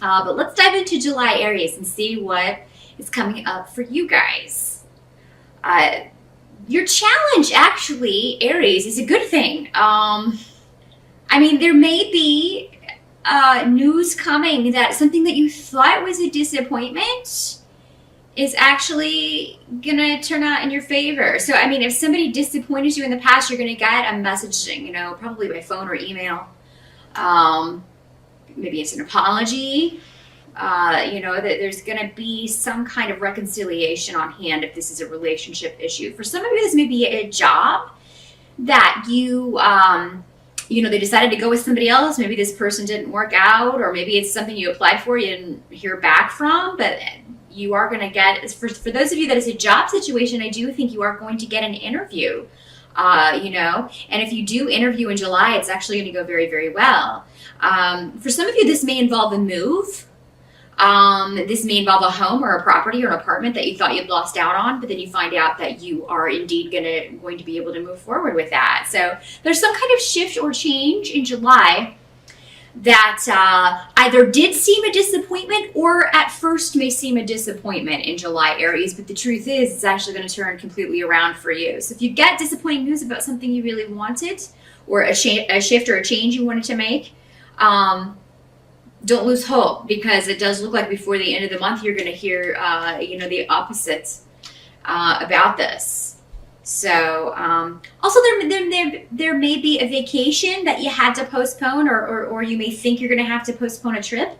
But let's dive into July, Aries, and see what is coming up for you guys. Your challenge, actually, Aries, is a good thing. I mean, there may be news coming that something that you thought was a disappointment is actually gonna turn out in your favor. So, I mean, if somebody disappointed you in the past, you're gonna get a message, probably by phone or email. Maybe it's an apology. That there's gonna be some kind of reconciliation on hand if this is a relationship issue. For some of you, this may be a job that you, they decided to go with somebody else. Maybe this person didn't work out, or maybe it's something you applied for, you didn't hear back from, but you are going to get, for those of you that is a job situation, I do think you are going to get an interview, and if you do interview in July, it's actually going to go very, very well. For some of you, this may involve a move. This may involve a home or a property or an apartment that you thought you'd lost out on, but then you find out that you are indeed going to be able to move forward with that. So there's some kind of shift or change in July that either did seem a disappointment or at first may seem a disappointment in July, Aries, but the truth is it's actually going to turn completely around for you. So if you get disappointing news about something you really wanted, or a shift or a change you wanted to make, don't lose hope, because it does look like before the end of the month you're going to hear, the opposite about this. So, also there may be a vacation that you had to postpone, or you may think you're going to have to postpone a trip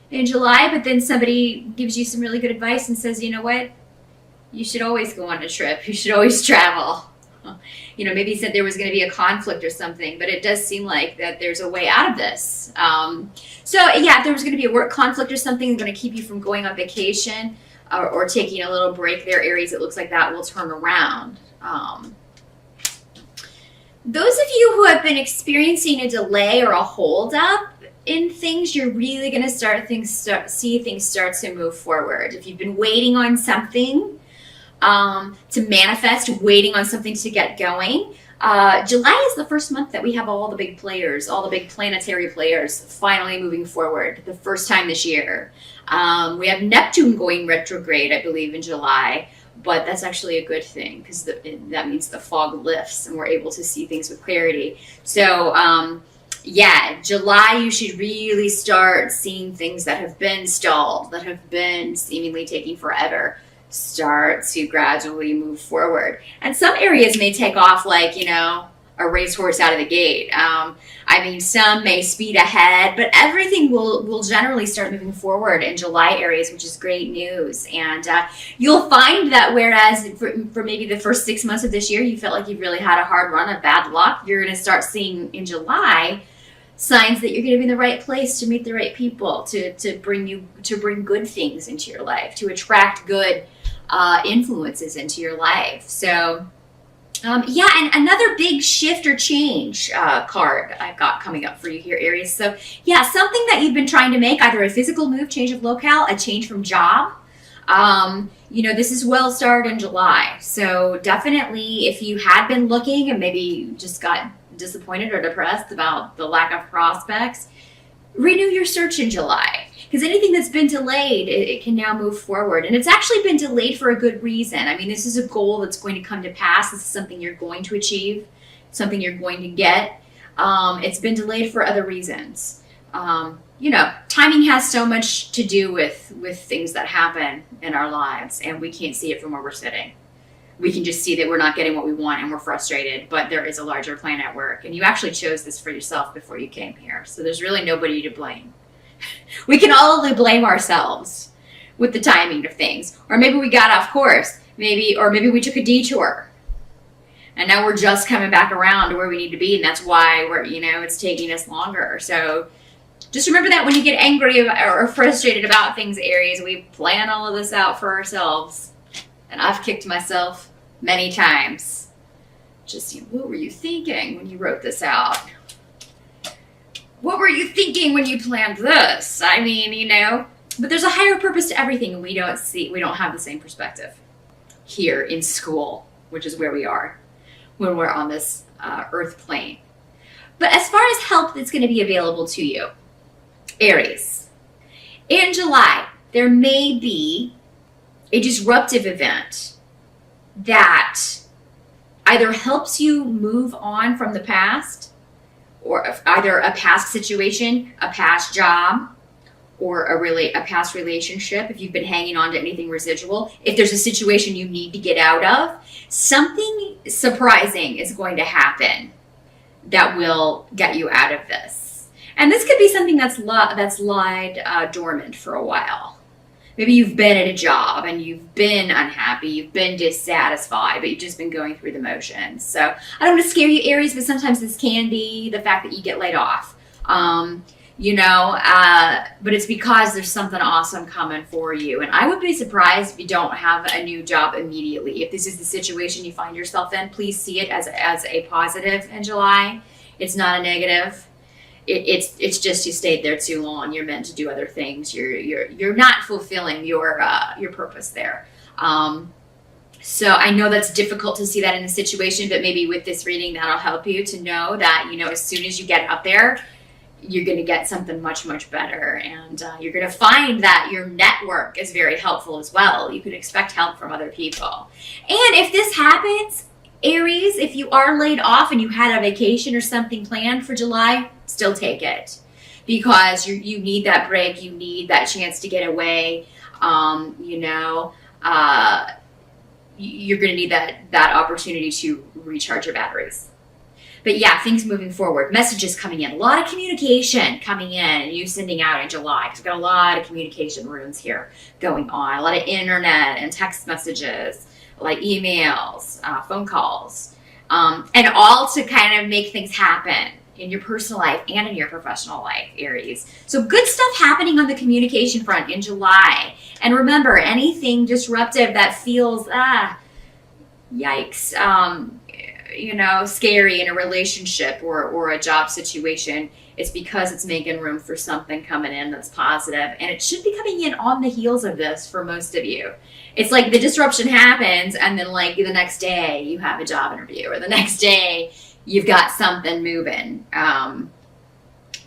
in July, but then somebody gives you some really good advice and says, you know what, you should always go on a trip. You should always travel. Maybe said there was going to be a conflict or something, but it does seem like that there's a way out of this. If there was going to be a work conflict or something going to keep you from going on vacation or taking a little break there, Aries, it looks like that will turn around. Those of you who have been experiencing a delay or a holdup in things, you're really going to see things start to move forward. If you've been waiting on something to manifest, waiting on something to get going, July is the first month that we have all the big players, all the big planetary players finally moving forward, the first time this year. We have Neptune going retrograde, I believe, in July, but that's actually a good thing, because that means the fog lifts and we're able to see things with clarity. So, July, you should really start seeing things that have been stalled, that have been seemingly taking forever, start to gradually move forward. And some areas may take off like, a racehorse out of the gate. Some may speed ahead, but everything will generally start moving forward in July, Aries, which is great news. And you'll find that whereas for maybe the first 6 months of this year, you felt like you really had a hard run of bad luck, you're going to start seeing in July signs that you're going to be in the right place to meet the right people, to bring good things into your life, to attract good influences into your life. So, and another big shift or change card I've got coming up for you here, Aries. So, something that you've been trying to make, either a physical move, change of locale, a change from job. This is well started in July. So definitely, if you had been looking and maybe just got disappointed or depressed about the lack of prospects, renew your search in July, because anything that's been delayed, it can now move forward. And it's actually been delayed for a good reason. This is a goal that's going to come to pass. This is something you're going to achieve, something you're going to get. It's been delayed for other reasons. Timing has so much to do with things that happen in our lives, and we can't see it from where we're sitting. We can just see that we're not getting what we want and we're frustrated, but there is a larger plan at work. And you actually chose this for yourself before you came here. So there's really nobody to blame. We can only blame ourselves with the timing of things. Or maybe we got off course. Maybe we took a detour. And now we're just coming back around to where we need to be. And that's why it's taking us longer. So just remember that when you get angry or frustrated about things, Aries, we plan all of this out for ourselves. And I've kicked myself many times. Just, what were you thinking when you wrote this out? What were you thinking when you planned this? But there's a higher purpose to everything, and we don't have the same perspective here in school, which is where we are when we're on this earth plane. But as far as help that's going to be available to you, Aries, In July, there may be a disruptive event that either helps you move on from the past, or either a past situation, a past job, or a past relationship. If you've been hanging on to anything residual, if there's a situation you need to get out of, something surprising is going to happen that will get you out of this. And this could be something that's lied dormant for a while. Maybe you've been at a job and you've been unhappy, you've been dissatisfied, but you've just been going through the motions. So I don't want to scare you, Aries, but sometimes this can be the fact that you get laid off. But it's because there's something awesome coming for you. And I would be surprised if you don't have a new job immediately. If this is the situation you find yourself in, please see it as a positive in July. It's not a negative. It's just you stayed there too long. You're meant to do other things. You're not fulfilling your purpose there. So I know that's difficult to see that in a situation, but maybe with this reading that'll help you to know that, as soon as you get out there, you're going to get something much, much better. And you're going to find that your network is very helpful as well. You can expect help from other people. And if this happens, Aries, if you are laid off and you had a vacation or something planned for July, still take it, because you need that break. You need that chance to get away. You're going to need that opportunity to recharge your batteries. But yeah, things moving forward, messages coming in, a lot of communication coming in, and you sending out in July, because we've got a lot of communication runes here going on, a lot of internet and text messages, like emails, phone calls, and all to kind of make things happen in your personal life and in your professional life, Aries. So good stuff happening on the communication front in July. And remember, anything disruptive that feels, yikes, scary in a relationship or a job situation, it's because it's making room for something coming in that's positive. And it should be coming in on the heels of this for most of you. It's like the disruption happens, and then like the next day you have a job interview, or the next day you've got something moving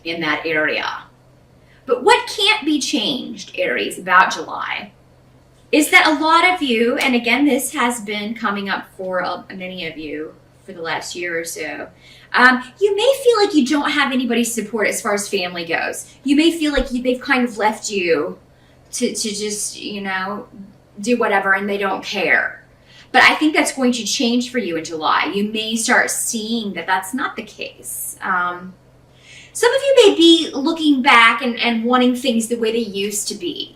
in that area. But what can't be changed, Aries, about July is that a lot of you, and again, this has been coming up for many of you for the last year or so, you may feel like you don't have anybody's support as far as family goes. You may feel like they've kind of left you to just, do whatever, and they don't care. But I think that's going to change for you in July. You may start seeing that that's not the case. Some of you may be looking back and wanting things the way they used to be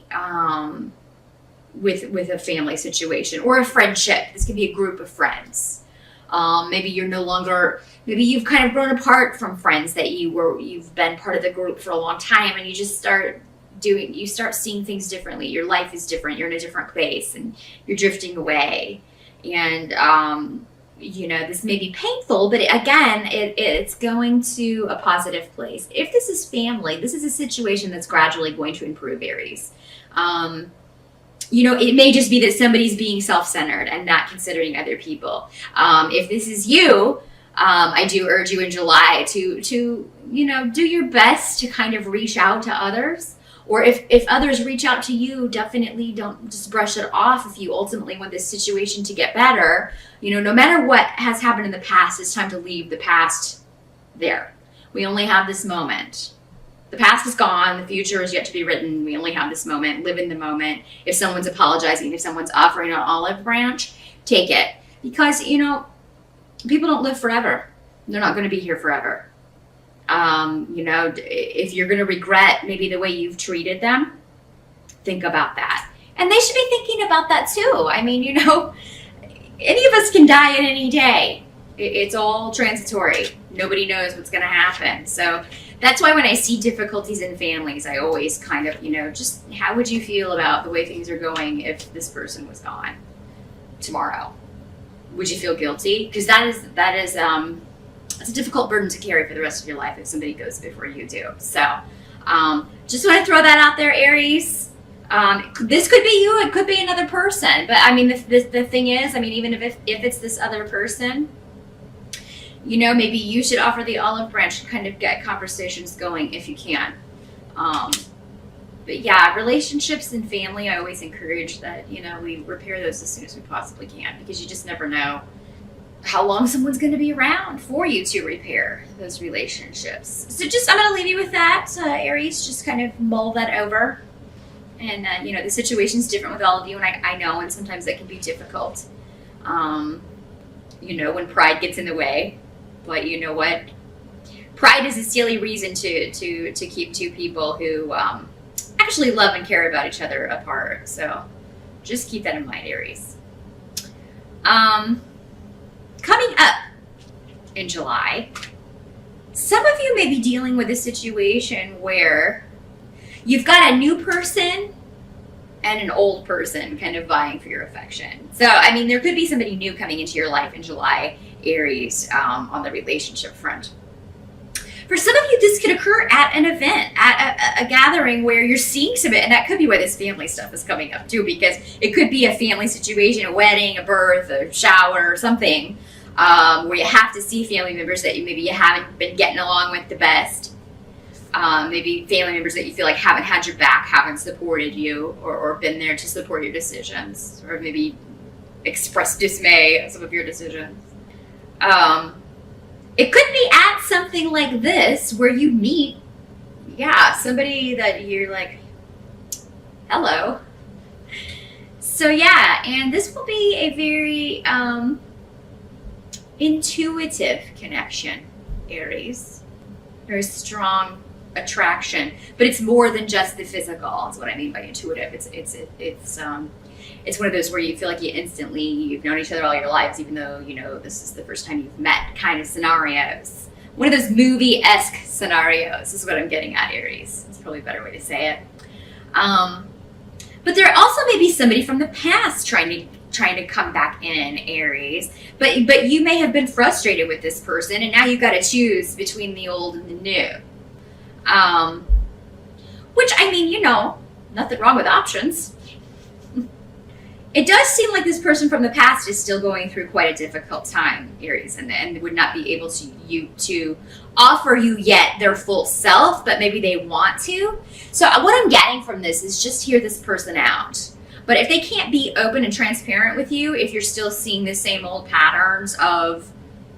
with a family situation or a friendship. This could be a group of friends. Maybe you're no longer, maybe you've kind of grown apart from friends that you've been part of the group for a long time, and you just start seeing things differently. Your life is different. You're in a different place, and you're drifting away. And, this may be painful, but again, it's going to a positive place. If this is family, this is a situation that's gradually going to improve, Aries. It may just be that somebody's being self-centered and not considering other people. If this is you, I do urge you in July to do your best to kind of reach out to others. Or if others reach out to you, definitely don't just brush it off. If you ultimately want this situation to get better, no matter what has happened in the past, it's time to leave the past there. We only have this moment. The past is gone. The future is yet to be written. We only have this moment. Live in the moment. If someone's apologizing, if someone's offering an olive branch, take it. Because, people don't live forever. They're not going to be here forever. If you're going to regret maybe the way you've treated them, think about that. And they should be thinking about that too. I mean, any of us can die at any day. It's all transitory. Nobody knows what's going to happen. So that's why when I see difficulties in families, I always kind of, just how would you feel about the way things are going if this person was gone tomorrow? Would you feel guilty? Because that is it's a difficult burden to carry for the rest of your life if somebody goes before you do. So just want to throw that out there, Aries. This could be you. It could be another person. But I mean, the thing is, even if it's this other person, maybe you should offer the olive branch and kind of get conversations going if you can. But yeah, relationships and family, I always encourage that, you know, we repair those as soon as we possibly can, because you just never know how long someone's going to be around for you to repair those relationships. So just, I'm going to leave you with that, Aries. Just kind of mull that over. And, you know, the situation's different with all of you, and I know, and sometimes that can be difficult, you know, when pride gets in the way. But you know what? Pride is a silly reason to keep two people who actually love and care about each other apart. So just keep that in mind, Aries. Coming up in July, some of you may be dealing with a situation where you've got a new person and an old person kind of vying for your affection. So, I mean, there could be somebody new coming into your life in July, Aries, on the relationship front. For some of you, this could occur at an event, at a gathering where you're seeing some, and that could be why this family stuff is coming up too, because it could be a family situation, a wedding, a birth, a shower, or something, where you have to see family members that maybe you haven't been getting along with the best. Maybe family members that you feel like haven't had your back, haven't supported you, or been there to support your decisions, or maybe expressed dismay at some of your decisions. It could be at something like this where you meet, somebody that you're like, hello. So yeah, and this will be a very intuitive connection, Aries. Very strong attraction, but it's more than just the physical. That's what I mean by intuitive. It's one of those where you feel like you've known each other all your lives, even though, you know, this is the first time you've met kind of scenarios. One of those movie-esque scenarios is what I'm getting at, Aries. It's probably a better way to say it. But there also may be somebody from the past trying to come back in, Aries. But you may have been frustrated with this person, and now you've got to choose between the old and the new. Which, I mean, you know, nothing wrong with options. It does seem like this person from the past is still going through quite a difficult time, Aries, and would not be able to offer you yet their full self, but maybe they want to. So what I'm getting from this is just hear this person out. But if they can't be open and transparent with you, if you're still seeing the same old patterns of,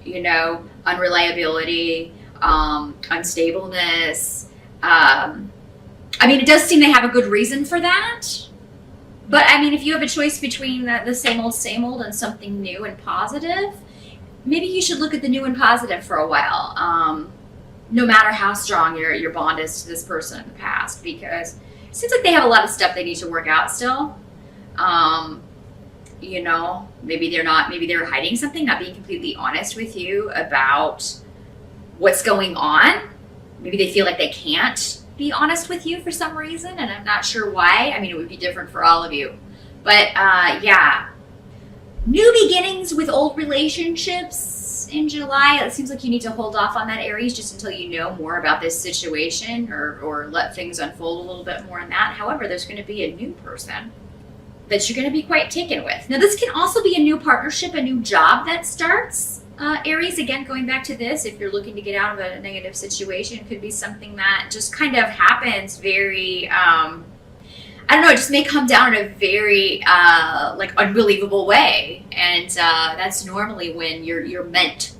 you know, unreliability, unstableness, I mean, it does seem they have a good reason for that. But I mean, if you have a choice between the same old and something new and positive, maybe you should look at the new and positive for a while. No matter how strong your bond is to this person in the past, because it seems like they have a lot of stuff they need to work out still. You know, maybe they're hiding something, not being completely honest with you about what's going on. Maybe they feel like they can't be honest with you for some reason, and I'm not sure why. I mean, it would be different for all of you. But yeah, new beginnings with old relationships in July. It seems like you need to hold off on that, Aries, just until you know more about this situation, or let things unfold a little bit more in that. However, there's going to be a new person that you're going to be quite taken with. Now, this can also be a new partnership, a new job that starts. Aries, again, going back to this, if you're looking to get out of a negative situation, it could be something that just kind of happens very, I don't know, it just may come down in a very, like, unbelievable way. And that's normally when you're meant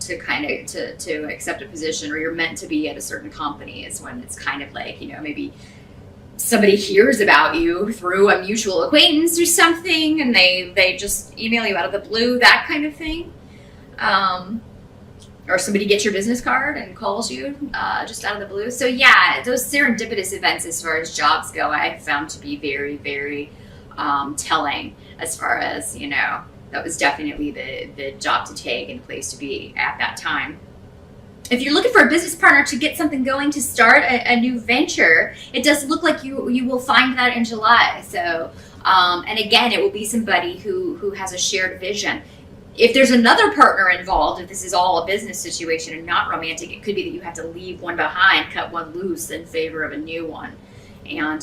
to kind of, to accept a position, or you're meant to be at a certain company, is when it's kind of like, you know, maybe somebody hears about you through a mutual acquaintance or something, and they just email you out of the blue, that kind of thing. Or somebody gets your business card and calls you just out of the blue. So yeah, those serendipitous events as far as jobs go, I found to be very, very telling, as far as, you know, that was definitely the job to take and place to be at that time. If you're looking for a business partner to get something going, to start a new venture, it does look like you will find that in July. So, and again, it will be somebody who has a shared vision. If there's another partner involved, if this is all a business situation and not romantic, it could be that you have to leave one behind, cut one loose in favor of a new one. And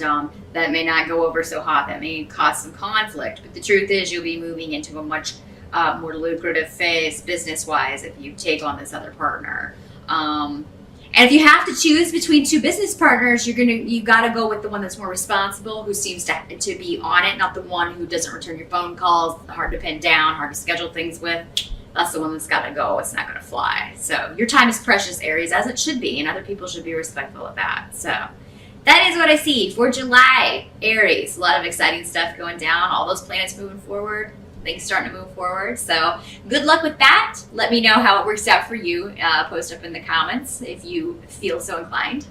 that may not go over so hot. That may cause some conflict. But the truth is, you'll be moving into a much more lucrative phase business-wise if you take on this other partner. And And if you have to choose between two business partners, you got to go with the one that's more responsible, who seems to be on it, not the one who doesn't return your phone calls, hard to pin down, hard to schedule things with. That's the one that's got to go. It's not going to fly. So your time is precious, Aries, as it should be, and other people should be respectful of that. So that is what I see for July, Aries. A lot of exciting stuff going down. All those planets moving forward. Things starting to move forward. So good luck with that. Let me know how it works out for you. Post up in the comments if you feel so inclined.